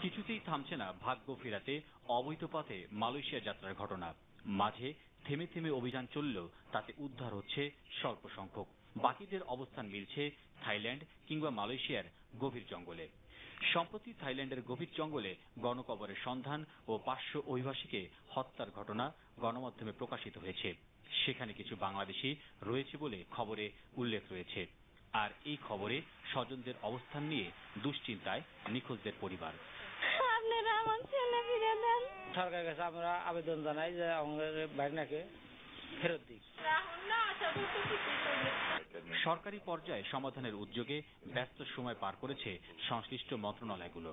কিছুতেই থামছে না ভাগ্য ফেরাতে অবৈধ পথে মালয়েশিয়া যাত্রার ঘটনা। মাঝে থেমে থেমে অভিযান চললেও তাতে উদ্ধার হচ্ছে স্বল্প সংখ্যক। বাকিদের অবস্থান মিলছে থাইল্যান্ড কিংবা মালয়েশিয়ার গভীর জঙ্গলে। সম্প্রতি থাইল্যান্ডের গভীর জঙ্গলে গণকবরের সন্ধান ও 500 অভিবাসীকে হত্যার ঘটনা গণমাধ্যমে প্রকাশিত হয়েছে। সেখানে কিছু বাংলাদেশি রয়েছে বলে খবরে উল্লেখ রয়েছে। আর এই খবরে স্বজনদের অবস্থান নিয়ে দুশ্চিন্তায় নিখোঁজদের পরিবার। আপনারা আমার ছেলে ফিরে দেন। সরকারের কাছে আমরা আবেদন জানাই যে আমাদের ভাগনাকে ফেরত দিক। সরকারি পর্যায়ে সমাধানের উদ্যোগে ব্যস্ত সময় পার করেছে সংশ্লিষ্ট মন্ত্রণালয়গুলো।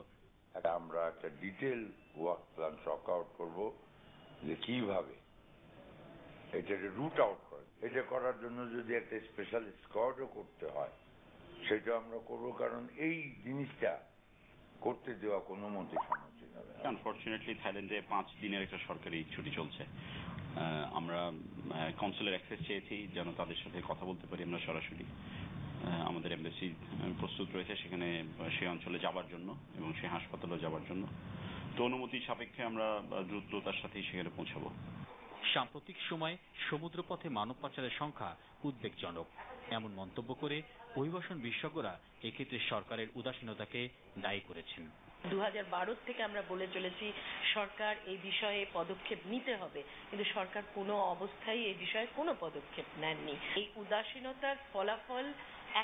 আমরা একটা detail work plan work out করব যে কিভাবে এটাকে রুট আউট করে। এটা করার জন্য যদি একটা স্পেশাল স্কোয়াডও করতে হয় সেটা আমরা করবো, কারণ এই জিনিসটা করতে দেওয়া কোনো মতে সম্মুখীন হবে। আনফরচুনেটলি থাইল্যান্ডে 5 দিনের একটা সরকারি ছুটি চলছে। আমরা কনসুলার অ্যাক্সেস চেয়েছি যেন তাদের সাথে কথা বলতে পারি আমরা সরাসরি। আমাদের এমবাসি প্রস্তুত রয়েছে সেখানে সেই অঞ্চলে যাবার জন্য এবং সেই হাসপাতালে যাবার জন্য। তো অনুমতি সাপেক্ষে আমরা দ্রুততার সাথেই সেখানে পৌঁছাবো। সাম্প্রতিক সময়ে সমুদ্রপথে মানব পাচারের সংখ্যা উদ্বেগজনক এমন মন্তব্য করে অভিবাসন বিশেষজ্ঞরা এক্ষেত্রে সরকারের উদাসীনতাকে দায়ী করেছেন। 2012 থেকে আমরা বলে চলেছি সরকার এই বিষয়ে পদক্ষেপ নিতে হবে, কিন্তু সরকার কোনো অবস্থায় এই বিষয়ে কোনো পদক্ষেপ নেননি। এই উদাসীনতার ফলাফল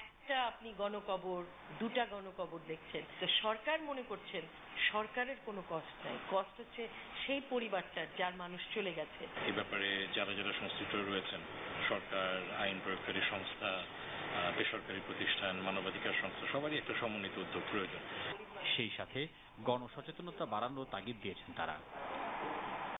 একটা আপনি গণকবর, 2টা গণকবর দেখছেন। তো সরকার মনে করছেন সরকারের কোনো কষ্ট নাই, কষ্ট হচ্ছে সেই পরিবারটার যার মানুষ চলে গেছে। এই ব্যাপারে যারা যারা সংশ্লিষ্ট রয়েছেন, সরকার, আইন প্রয়োগকারী সংস্থা, বেসরকারি প্রতিষ্ঠান, মানবাধিকার সংস্থা, সবারই একটা সমন্বিত উদ্যোগ প্রয়োজন। সেই সাথে গণসচেতনতা বাড়ানোর তাগিদ দিয়েছেন তারা।